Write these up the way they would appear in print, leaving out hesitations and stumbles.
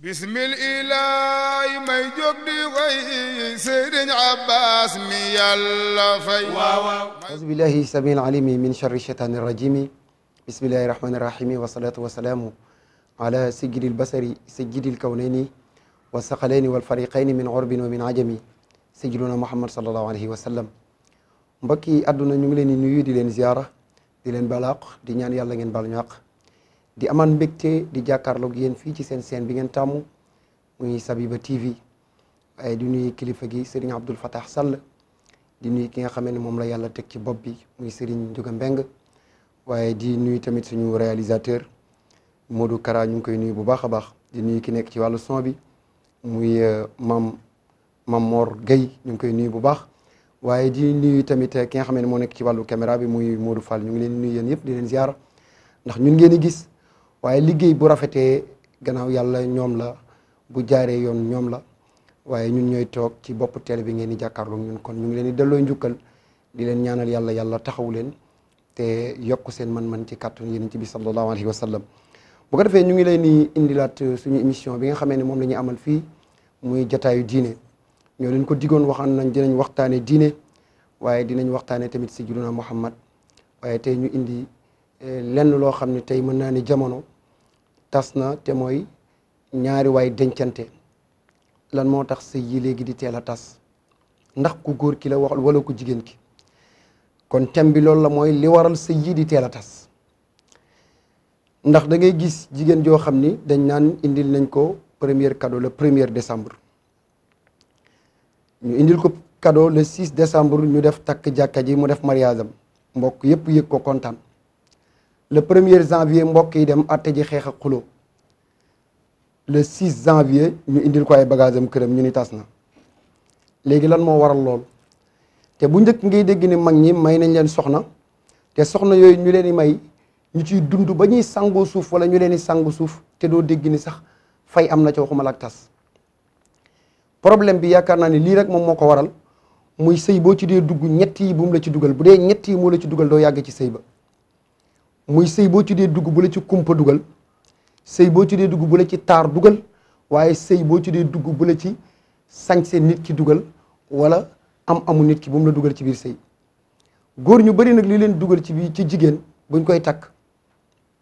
bismil ilaahi may jóg di way Sëriñ Abbas mi yàlla fay auzu billahi samiil alimi min sharri shaytaani rajimi bismillahi rahmani rahimi wa salaatu wa salaamu ala sayyidil basari sayyidil kawnayni wa saqalayni wal fariqayni min urbin wa min ajami sayyiduna muhammad sallallahu alayhi wa sallam. mbokk yi àdduna ñu ngi leen di nuyu di leen ziyaara di leen balaq di ñaan yàlla ngeen bal ñu àq di amaan mbégte di jàkkaarloog yéen fii ci seen scène bi ngeen tàmmu muy Sabiba TV waaye di nuyu kilifa gi Serigne Abdoul Fattah Sall di nuyu ki nga xamee ne moom la yàlla teg ci bopp bi muy Serigne Ndiouga Mbeng waaye di nuyu tamit suñu réalisateur Modou Kara ñu ngi koy nuyu bu baax a baax di nuyu ki nekk ci wàllu son bi muy Mam Mor Gueye ñu ngi koy nuyu bu baax waaye di nuyu tamit ki nga xamee ne moo nekk ci wàllu caméra bi muy Modou Fall ñu ngi leen nuyu yéen yëpp di leen ziar ndax ñun ngeen di gis waaye liggéey bu rafetee gannaaw yàlla ñoom la bu jaaree yoon ñoom la waaye ñun ñooy toog ci bopp télé bi ngeen di jàkkaarloog ñun kon ñu ngi leen di delloo njukkal di leen ñaanal yàlla taxawu leen te yokk seen man-man ci kàttun yonent bi sallallahu alayhi wa sallam. bu ko defee ñu ngi leen di indilaat suñu émission bi nga xamee ne moom la ñuy amal fii muy jotaayu diine ñoo leen ko digoon waxaan nañ dinañ waxtaane diine waaye dinañ waxtaane tamit sayyiduna Muhammad waaye tey ñu indi lenn loo xam ne tey mën naa ne jamono tas na te mooy ñaari waay dencante lan moo tax sëy yi léegi di teel a tas ndax ku góor ki la wax wala ku jigéen ki kon thème bi loolu la mooy li waral sëy yi di teel a tas ndax da ngay gis jigéen joo xam ni dañ naan indil nañ ko premier cadeau le 1er décembre ñu indil ko cadeau le 6 décembre ñu def takk jàkka ji mu def mariage am mbokk yëpp yëg ko kontaan le 1er janvier mbokk yi dem atte ji xeex ak xuloo le 6 janvier ñu indil ko ay bagage am këram ñu ni tas na léegi lan moo waral lool te bu njëkk ngay dégg ni mag ñi may nañ leen soxna te soxna yooyu ñu leen di may ñu ciy dund ba ñuy sangoo suuf wala ñu leen di sangu suuf te doo dégg ni sax fay am na ca waxuma la ak tas problème bi yaakaar naa ni lii rek moom moo ko waral muy sëy boo ci dee dugg ñett yi bu mu la ci dugal bu dee ñett yi moo la ci dugal doo yàgg ci sëy ba muy sëy boo ci dee dugg bu la ci kumpa dugal sëy boo ci dee dugg bu la ci taar dugal waaye sëy boo ci dee dugg bu la ci sañse nit ki dugal wala amu nit ki bu mu la dugal ci biir sëy góor ñu bari nag li leen dugal ci biir ci jigéen buñ koy takk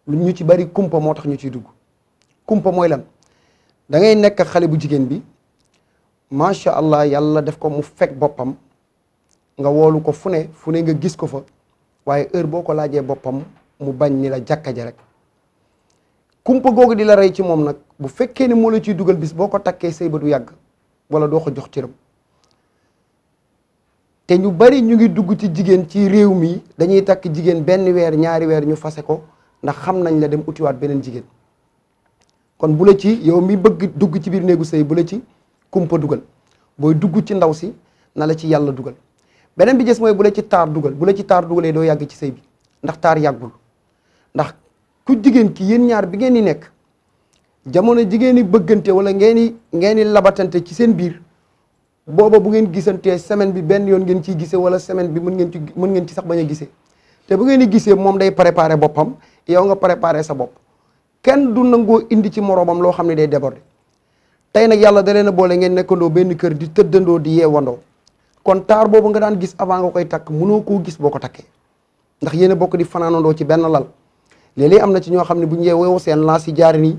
ñu ci bari kumpa moo tax ñu ciy dugg kumpa mooy lan da ngay nekk xale bu jigéen bi macha allah yàlla def ko mu fekk boppam nga woolu ko fu ne nga gis ko fa waaye heure boo ko laajee boppam mu bañ ni la jàkka ja rek kumpa googu di la rey ci moom nag bu fekkee ne moo la ciy dugal bis boo ko takkee sëy ba du yàgg wala doo ko jox cëram te ñu bari ñu ngi dugg ci jigéen ci réew mi dañuy takk jigéen benn weer ñaari weer ñu fase ko ndax xam nañ la dem utiwaat beneen jigéen kon bu la ci yow mi bëgg dugg ci biir néegu sëy bu la ci kumpa dugal booy dugg ci ndaw si na la ci yàlla dugal beneen bi gis mooy bu la ci taar dugal bu la ci taar dugalee doo yàgg ci sëy bi ndax taar yàggul ndax ku jigéen ki yéen ñaar bi ngeen di nekk jamono jigéen ñi bëggante wala ngeen di labatante ci seen biir booba bu ngeen gisantee semaine bi benn yoon ngeen ciy gisee wala semaine bi mën ngeen ci sax bañ a gisee te bu ngeen di gisee moom day préparer boppam yow nga préparer sa bopp kenn du nangoo indi ci moroomam loo xam ne day déborder tey nag yàlla da leen a boole ngeen nekkandoo benn kër di tëddandoo di yeewandoo kon taar boobu nga daan gis avant nga koy takk mënoo koo gis boo ko takkee ndax yéen a bokk di fanaanandoo ci benn lal léeg-léeg am na ci ñoo xam ne bu ñu yeewoo seen laas yi jaar nii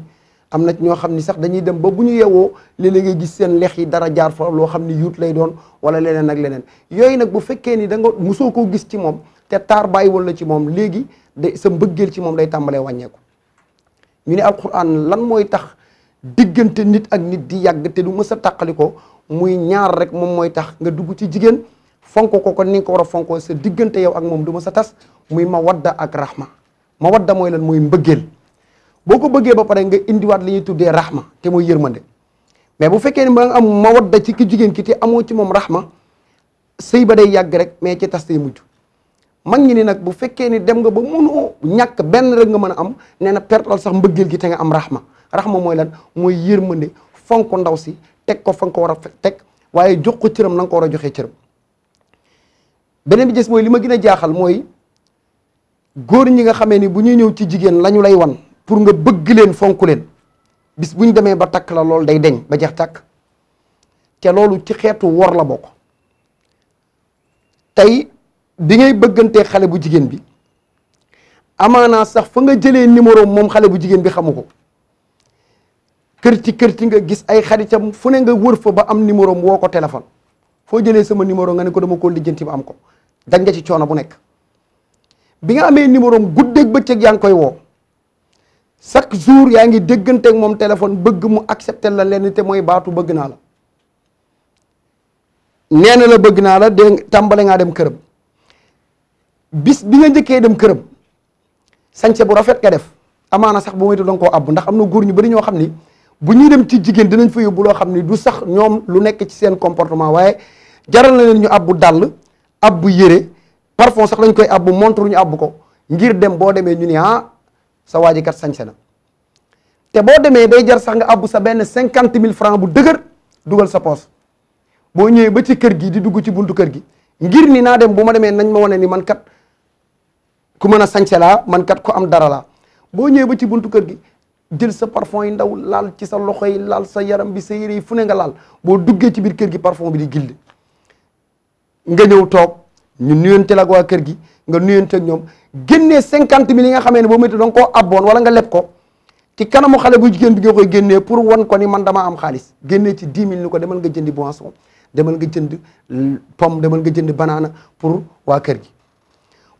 am na ci ñoo xam ni sax dañuy dem ba bu ñu yeewoo léeg-léeg nga gis seen lex yi dara jaar fa loo xam ni yuut lay doon wala leneen ak leneen yooyu nag bu fekkee ni da nga musoo koo gis ci moom te taar bàyyiwul la ci moom léegi de sa mbëggeel ci moom day tàmbalee wàññeeku ñu ne alquran lan mooy tax diggante nit ak nit di yàgg te du mës a tàqali ko muy ñaar rek moom mooy tax nga dugg ci jigéen fonk ko ni nga ko war a fonkoo sa diggante yow ak moom du mës a tas muy mawadda ak rahma mawadda mooy lan mooy mbëggeel boo ko bëggee ba pare nga indiwaat li ñuy tuddee rahma te mooy yërmande mais bu fekkee ne ba nga am mawadda ci ki jigéen ki te amoo ci moom rahma sëy ba day yàgg rek mais ci tas day mujj mag ñi ni nag bu fekkee ni dem nga ba mënoo ñàkk benn rek nga mën a am nee na pertal sax mbëggeel gi te nga am rahma mooy lan mooy yërmande fonk ndaw si teg ko fa nga ko war a teg waaye jox ko cëram na nga ko war a joxee cëram beneen bi gis mooy li ma gën a jaaxal mooy góor ñi nga xamee ni bu ñuy ñëw ci jigéen la ñu lay wan pour nga bëgg leen fonk leen bis buñ demee ba takk la loolu day deñ ba jeex takk te loolu ci xeetu wor la bokk. tey bi ngay bëggantee xale bu jigéen bi amaanaa sax fa nga jëlee numéro moom xale bu jigéen bi xamu ko kërti nga gis ay xaritam fu ne nga wër fa ba am numéro woo ko téléphone foo jëlee sama numéro nga ne ko dama ko lijjanti ba am ko dañ nga ci coono bu nekk. bi nga amee numéro guddeeg bëccëg yaa ngi koy woo chaque jour yaa ngi dégganteeg moom téléphone bëgg mu accepter la leen te mooy baatu bëgg naa la nee na la bëgg naa la de tàmbale ngaa dem këram bis bi nga njëkkee dem këram sañse bu rafet nga def amaana sax bu moytu danga koo abbu ndax am na góor ñu bari ñoo xam ni bu ñuy dem ci jigéen dinañ fa yóbbu loo xam ni du sax ñoom lu nekk ci seen comportement waaye jaral na leen ñu abbu dàll abbu yére parfum sax lañ koy abbu montre ñu abbu ko ngir dem boo demee ñu ni sa waa ji kat sañse na te boo demee day jar sax nga abbu sa benn 50 000 francs bu dëgër dugal sa poos boo ñëwee ba ci kër gi di dugg ci buntu kër gi ngir ni naa dem bu ma demee nañ ma wane ni man kat ku mën a sañse laa man kat ku am dara laa boo ñëwee ba ci buntu kër gi jël sa parfum yi ndaw laal ci sa loxo yi laal sa yaram bi sa yére yi fu ne nga laal boo duggee ci biir kër gi parfum bi di gilde nga ñëw toog ñu nuyante la ak waa kër gi nga nuyante ak ñoom génnee 50 000 yi nga xamee ne boo métti danga koo abboon wala nga leb ko ci kanamu xale bu jigéen bi nga koy génnee pour wan ko ni man damaa am xaalis génnee ci 10 000 ni ko demal nga jëndi boisson demal nga jënd pomme demal nga jënd banana pour waa kër gi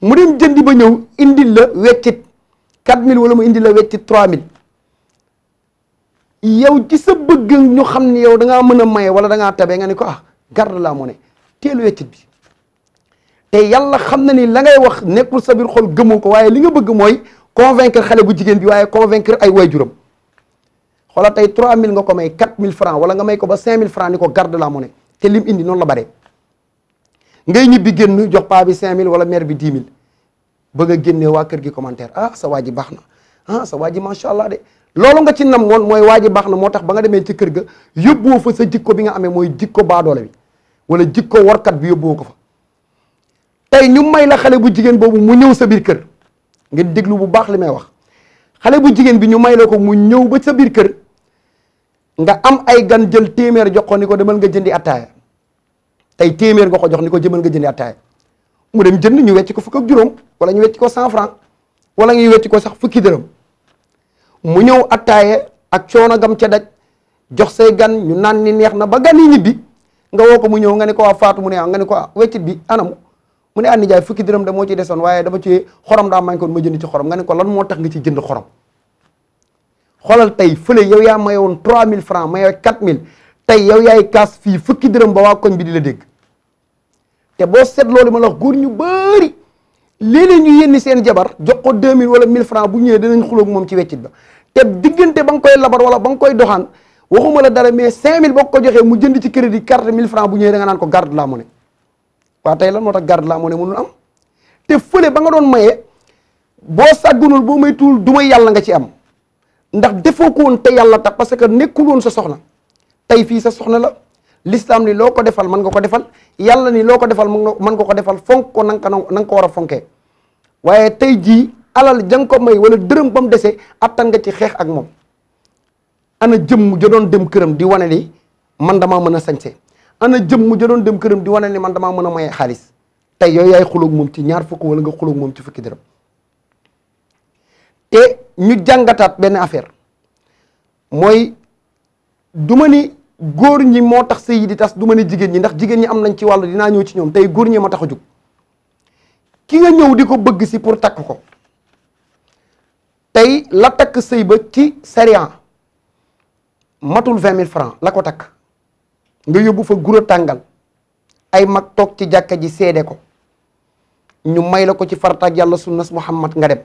mu dem jëndi ba ñëw indil la weccit 4000 wala mu indil la weccit 3000 yow ci sa bëgg ñu xam ni yow da ngaa mën a maye wala da ngaa tabe nga ni ko garde la monnaie teelu weccit bi te yàlla xam na ni la ngay wax nekkul sa biir xol gëmoo ko waaye li nga bëgg mooy convaincre xale bu jigéen bi waaye convaincre ay waajuram xoola tey 3000 nga ko may 4000 francs wala nga may ko ba 5000 francs ni ko garde la monnaie te lim indi noonu la bare ngay ñibbi génn jox paa bi 5000 wala mère bi 10 000 bëgg a génnee waa kër gi commentaire sa waa ji baax na sa waa ji macha allah de loolu nga ci nam woon mooy waa ji baax na moo tax ba nga demee ci kër ga yóbbuwoo fa sa jikko bi nga amee mooy jikko baadoole bi wala jikko warkat bi yóbbuwoo ko fa tey ñu may la xale bu jigéen boobu mu ñëw sa biir kër nga déglu bu baax li may wax xale bu jigéen bi ñu may la ko mu ñëw ba sa biir kër nga am ay gan jël téeméer jox ko ni ko demal nga jëndi attaaya tey téeméer nga ko jox ni ko jëmal nga jëndi attaaya mu dem jënd ñu wecc ko fukk ak juróom wala ñu wecc ko 100 francs wala ñu wecc ko sax fukki dërëm mu ñëw attaaye ak coono gam ca daj jox say gan ñu naan ni neex na ba gan yi ñibbi nga woo ko mu ñëw nga ne ko waa Faatu mu ne nga ne ko weccit bi anamu mu ne andi jaay fukki dërëm da moo ci desoon waaye dama ci xorom daa mañ ko ma jënd ci xorom nga ne ko lan moo tax nga ci jënd xorom xoolal tey fële yow yaa mayoon 3000 francs mayoo 4000 tey yow yaay kaas fii fukki dërëm ba waa koñ bi di la dégg te boo seet loolu ma la wax góor ñu bëri léeg-léeg ñu yénni seen jabar jox ko 2000 wala 1000 francs bu ñëwee danañ xulóog moom ci weccit ba te diggante ba nga koy labar wala ba nga koy doxaan waxuma la dara mais 5000 boo ko joxee mu jënd ci crédit carte 1000 francs bu ñëwee da nga naan ko garde la monnaie waaw tey lan moo tax garde la monnaie mënul am te fële ba nga doon mayee boo sàggunul boo may tuul du may yàlla nga ci am ndax defoo ko woon te yàlla tax parce que nekkul woon sa soxna tey fii sa soxna la l'islam ni loo ko defal mën nga ko defal yàlla ni loo ko defal mën nga ko defal fonk ko na nga ko war a fonkee waaye tey jii alal jang ko may wala dërëm ba mu desee attan nga ci xeex ak moom ana jëmm ja doon dem këram di wane ni man damaa mën a sañse ana jëmm ja doon dem këram di wane ni man damaa mën a maye xaalis tey yooyu yaay xuloog moom ci ñaar fukk wala nga xuloog moom ci fukki dërëm te ñu jàngataat benn affaire mooy du ma ni góor ñi moo tax sëy yi di tas du ma ni jigéen ñi ndax jigéen ñi am nañ ci wàllu dinaa ñëw ci ñoom tey góor ñi ma tax a jóg ki nga ñëw di ko bëgg si pour takk ko tey la takk sëy ba ci sariya matul 20 000 francs la ko takk nga yóbbu fa guro tàngal ay mag toog ci jàkka ji seede ko ñu may la ko ci farataak yàlla sunnas Muhammad nga dem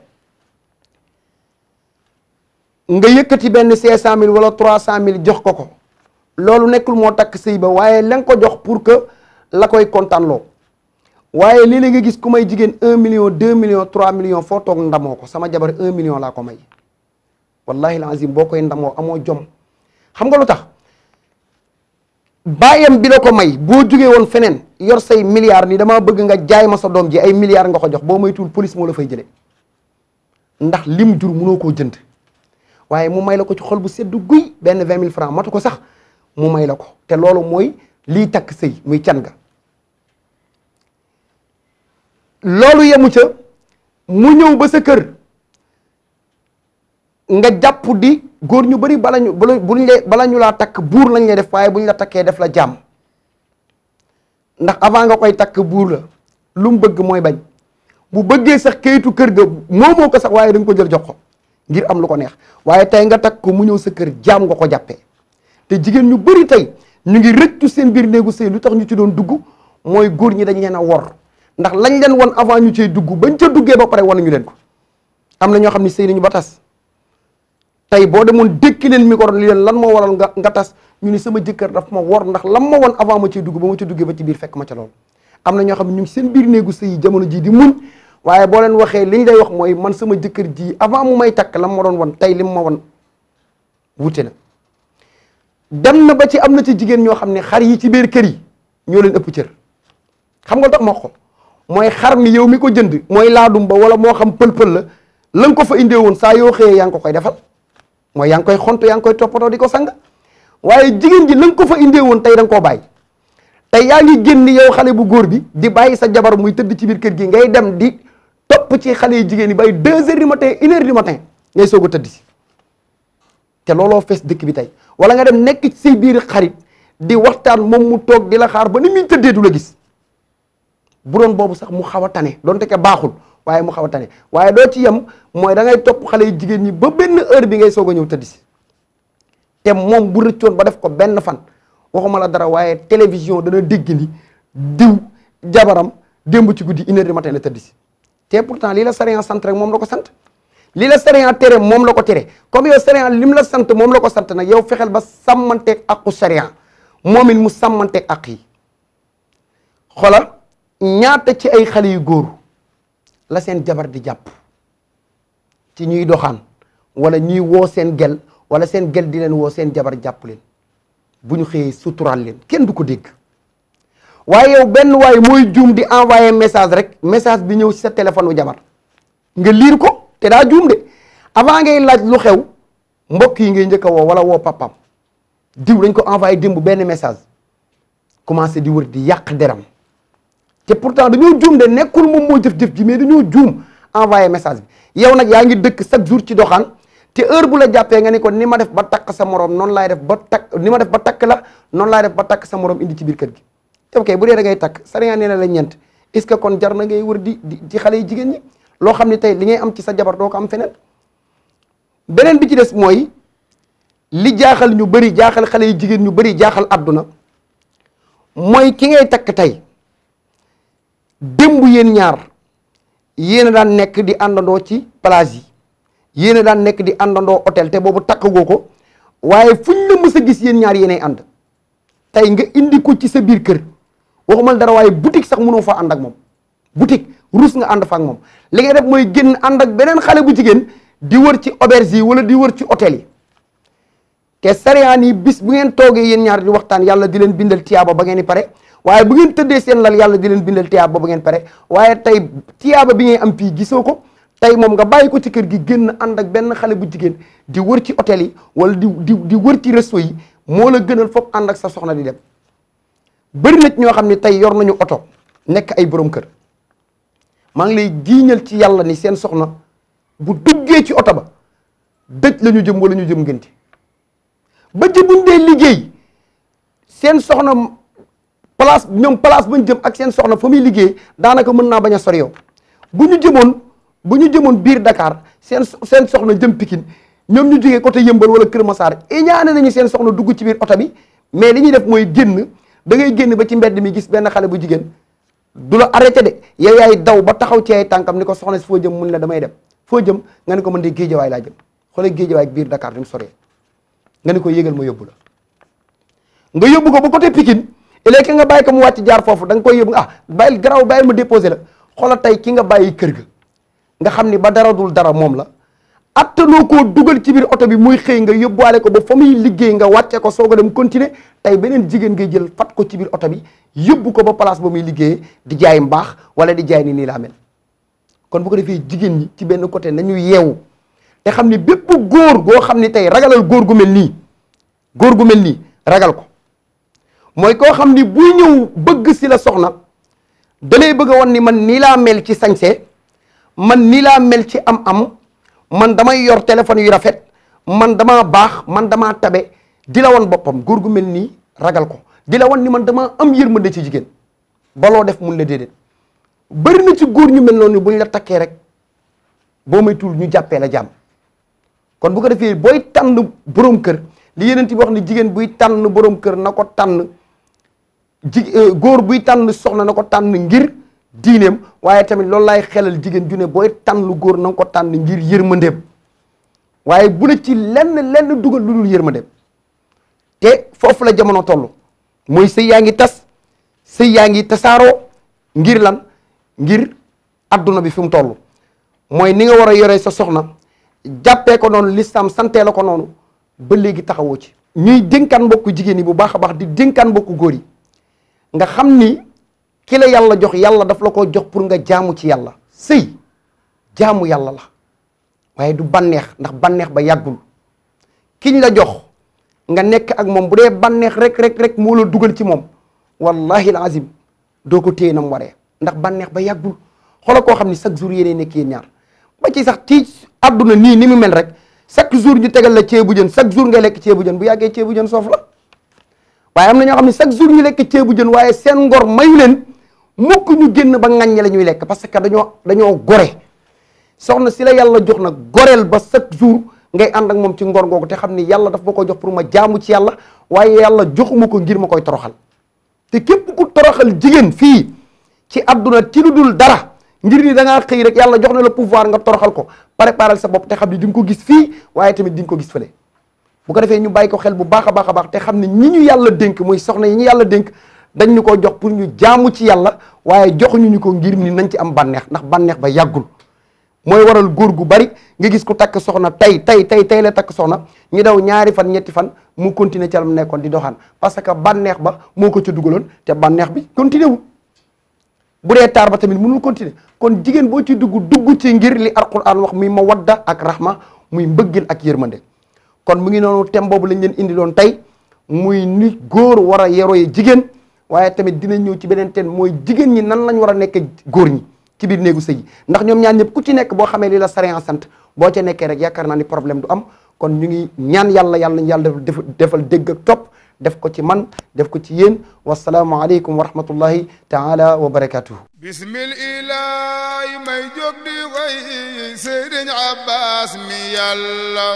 nga yëkkati benn 500 000 wala 300 000 jox ko ko loolu nekkul moo takk sëy ba waaye la nga ko jox pour que la koy kontaanloo waaye léeg-léeg nga gis ku may jigéen 1 million 2 millions 3 millions foo toog ndamoo ko sama jabar 1 million laa ko may wallahi lazim boo koy ndamoo amoo jom xam nga lu tax bàyyam bi la ko may boo jógee woon feneen yor say milliards ni dama bëgg nga jaay ma sa doom ji ay milliards nga ko jox boo moytuwul police moo la fay jëlee ndax lim jur mënoo koo jënd waaye mu may la ko ci xol bu seddu guy benn 20 000 francs matu ko sax mu may la ko te loolu mooy lii takk sëy muy can ga. loolu yemu ca mu ñëw ba sa kër nga jàpp di góor ñu bari bala ñu laa takk buur lañ lay def waaye buñ la takkee def la jàmm ndax avant nga koy takk buur la lu mu bëgg mooy bañ bu bëggee sax kayitu kër ga moomoo ko sax waaye da nga ko jël jox ko ngir am lu ko neex waaye tey nga takk ko mu ñëw sa kër jaam nga ko jàppee te jigéen ñu bari tey ñu ngi rëccu seen biir néegu sëy lu tax ñu ci doon dugg mooy góor ñi dañ leen a wor ndax lañ leen won avant ñu cey dugg bañ ca duggee ba pare wan ñu leen ko am na ñoo xam ne sëy nañu ba tas tey boo demoon dékki leen micro li leen lan moo waral nga tas ñu ni sama jëkkër daf ma wor ndax lan ma won avant ma ciy dugg ba ma ci duggee ba ci biir fekk ma ca loolu am na ñoo xam ne ñu ngi seen biir néegu sëy jamono ji di muñ waaye boo leen waxee li ñu lay wax mooy man sama jëkkër ji avant mu may takk lam ma doon won tey lim ma won wute na dem na ba ci am na ci jigéen ñoo xam ne xar yi ci biir kër yi ñoo leen ëpp cër xam nga tax ma ko mooy xar mi yow mi ko jënd mooy laadum ba wala moo xam pël-pël la nga ko fa indee woon saa yoo xëyee yaa ngi ko koy defal mooy yaa ngi koy xont yaa ngi koy toppatoo di ko sang waaye jigéen ji la nga ko fa indee woon tey da nga koo bàyyi tey yaa ngi génn yow xale bu góor bi di bàyyi sa jabar muy tëdd ci biir kër gi ngay dem di topp ci xale yi jigéen yi bay 2 heures du matin 1 heure du matin ngay soog a tëdd si te looloo fees dëkk bi tey wala nga dem nekk ci say biir xarit di waxtaan moom mu toog di la xaar ba ni muy tëddee du la gis bu doon boobu sax mu xaw a tane doon te baaxul waaye mu xaw a tane waaye doo ci yem mooy da ngay topp xale yi jigéen ñi ba benn heure bi ngay soog a ñëw tëdd si te moom bu rëccoon ba def ko benn fan waxuma la dara waaye télévision dana dégg ni diw jabaram démb ci guddi 1 heure du matin la tëdd si te pourtant lii la sariya sant rek moom la ko sant lii la sariya tere moom la ko tere comme yow sariya lim la sant moom la ko sant nag yow fexeel ba sàmmanteeg aqu sariya moom it mu sàmmanteeg ak yi xoolal ñaata ci ay xale yu góor la seen jabar di jàpp ci ñuy doxaan wala ñuy woo seen gel wala seen gel di leen woo seen jabar jàpp leen bu ñu xëyee suturaal leen kenn du ko dégg waaye yow benn waaye mooy juum di envoyer message rek message bi ñëw ci sa téléphone wu jabar nga liir ko te daa juum de avant ngay laaj lu xew mbokk yi ngay njëkk a woo wala woo papam diw dañ ko envoyé démb benn message commencé di wër di yàq deram te pourtant dañoo juum de nekkul moom moo jëf-jëf ji mais dañoo juum envoyé message bi yow nag yaa ngi dëkk chaque jour ci doxaan te heure bu la jàppee nga ni ko ni ma def ba takk sa morom noonu laay def ba takk ni ma def ba takk la noonu laay def ba takk sa morom indi ci biir kër gi te ok bu dee da ngay takk sariya nee na la ñeent est-ce que kon jar na ngay wër di ci xale yi jigéen ñi loo xam ne tey li ngay am ci sa jabar doo ko am feneen beneen bi ci des mooy li jaaxal ñu bëri jaaxal xale yi jigéen ñu bëri jaaxal àdduna mooy ki ngay takk tey démb yéen ñaar yéen a daan nekk di àndandoo ci plage yi yéen a daan nekk di àndandoo hôtel te boobu takkagoo ko waaye fuñ la mës a gis yéen ñaar yéenay ànd tey nga indi ko ci sa biir kër waxumal dara waaye boutique sax mënoo fa ànd ak moom boutique rus nga ànd fa ak moom li ngay def mooy génn ànd ak beneen xale bu jigéen di wër ci auberge yi wala di wër ci hôtel yi te sariyaan yi bis bu ngeen toogee yéen ñaar di waxtaan yàlla di leen bindal tiyaaba ba ngeen di pare waaye bu ngeen tëddee seen lal yàlla di leen bindal tiyaaba ba ngeen pare waaye tey tiyaaba bi ngay am fii gisoo ko tey moom nga bàyyi ko ci kër gi génn ànd ak benn xale bu jigéen di wër ci hôtel yi wala di wër ci resto yi moo la gënal foog ànd ak sa soxna di dem bëri na ñoo xam ne tey yor nañu oto nekk ay borom kër maa ngi lay giiñal ci yàlla ni seen soxna bu duggee ci oto ba dëj la ñu jëm wala ñu jëm ngénte ba ci buñ dee liggéey seen soxna place ñoom place bañ jëm ak seen soxna fa muy liggéey daanaka mën naa bañ a sori yow bu ñu jëmoon biir Dakar seen soxna jëm Pikine ñoom ñu jógee côté Yëmbal wala Kër Massar ñaane nañu seen soxna dugg ci biir oto bi mais li ñuy def mooy génn da ngay génn ba ci mbedd mi gis benn xale bu jigéen du la arrêté de yow yaay daw ba taxaw ci ay tànkam ni ko soxna si foo jëm mun la damay dem foo jëm nga ni ko mën de Géejawaay laa jëm xoolal Géejawaay biir Dakar ni mu soree nga ni ko yégal ma yóbbu la nga yóbbu ko ba côté Pikine léegi nga bàyyi ko mu wàcc jaar foofu da nga koy yóbbu bàyyil garaaw bàyyil ma déposé la xoolal tey ki nga bàyyi kër ga nga xam ni ba dara dul dara moom la attanoo koo dugal ci biir oto bi muy xëy nga yóbbuwaale ko ba fa muy liggéey nga wàcce ko soog a dem continuer tey beneen jigéen ngay jël fat ko ci biir oto bi yóbbu ko ba place ba muy liggéeyee di jaay mbaax wala di jaay ni nii laa mel kon bu ko defee jigéen ñi ci benn côté nañu yeewu te xam ni bépp góor goo xam ni tey ragalal góor gu mel nii ragal ko mooy koo xam ni buy ñëw bëgg si la soxna da lay bëgg a wan ni man nii laa mel ci sañse man nii laa mel ci am man damay yor téléphone yu rafet man damaa baax man damaa tabe di la wan boppam góor gu mel nii ragal ko di la wan ni man damaa am yërmande ci jigéen baloo def mun la déedéet bëri na ci góor ñu mel noonu buñ la takkee rek boo may tuul ñu jàppee la jàmm kon bu ko defee booy tànn borom kër li yeneen ti wax ni jigéen buy tànn borom kër na ko tànn góor buy tànn soxna na ko tànn ngir diineem waaye tamit loolu laay xelal jigéen ju ne booy tànn góor na nga ko tànn ngir yërmandeem waaye bu la ci lenn dugal lu dul yërmandeem te foofu la jamono toll mooy sëy yaa ngi tas sëy yaa ngi tasaaroo ngir lan ngir adduna bi fi mu toll mooy ni nga war a yoree sa soxna jàppee ko noonu lislaam santee la ko noonu ba léegi taxawoo ci ñuy dénkaan mbokku jigéen yi bu baax a baax di dénkaan mbokku góor yi nga xam ni ki la yàlla jox yàlla daf la ko jox pour nga jaamu ci yàlla sëy jaamu yàlla la waaye du bànneex ndax bànneex ba yàggul kiñ la jox nga nekk ak moom bu dee bànneex rek moo la dugal ci moom wallahi alazim doo ko téye nam waree ndax bànneex ba yàggul xoolal koo xam ni chaque jour yéenee nekk yéen ñaar ba ci sax ci àdduna nii ni mu mel rek chaque jour ñu tegal la ceebu jën chaque jour ngay lekk ceebu jën bu yàggee ceebu jën soof la waaye am na ñoo xam ne chaque jour ñu lekk ceebu jën waaye seen ngor mayu leen mukk ñu génn ba ŋàññe la ñuy lekk parce que dañoo gore soxna si la yàlla jox nag goreel ba chaque jour ngay ànd ak moom ci ngor googu te xam ni yàlla daf ma ko jox pour ma jaamu ci yàlla waaye yàlla joxuma ko ngir ma koy toroxal te képp ku toroxal jigéen fii ci àdduna ci lu dul dara ngir ni da ngaa xëy rek yàlla jox na la pouvoir nga toroxal ko préparer sa bopp te xam ni di nga ko gis fii waaye tamit di nga ko gis fële bu ko defee ñu bàyyi ko xel bu baax a baax te xam ne ñi ñu yàlla dénk muy soxna yi ñu yàlla dénk dañ ñu ko jox pour ñu jaamu ci yàlla waaye joxuñu ñu ko ngir ni nañ ci am bànneex ndax bànneex ba yàggul mooy waral góor gu bari nga gis ku takk soxna tey la takk soxna ñu daw ñaari fan ñetti fan mu continuer ca la mu nekkoon di doxaan parce que bànneex ba moo ko ca dugaloon te bànneex bi continuer wul bu dee taar ba tamit mënul continuer kon jigéen boo ci dugg ci ngir li alquran wax muy mawadda ak rahma muy mbëggeel ak yërmande kon mu ngi noonu thème boobu lañ leen indi loon tey muy ni góor war a yeroye jigéen waaye tamit dina ñëw ci beneen thème mooy jigéen ñi nan lañ war a nekk góor ñi ci biir néegu sëy ndax ñoom ñaan ñëpp ku ci nekk boo xamee li la sariya sant boo ca nekkee rek yaakaar naa ni problème du am kon ñu ngi ñaan yàlla nañu yàlla defal dégg ak topp def ko ci man def ko ci yéen wasalaamu aleykum wa rahmatullahi taala wa barakatuhu bismillahi may jóg di way Sëriñ Abbas mi yàlla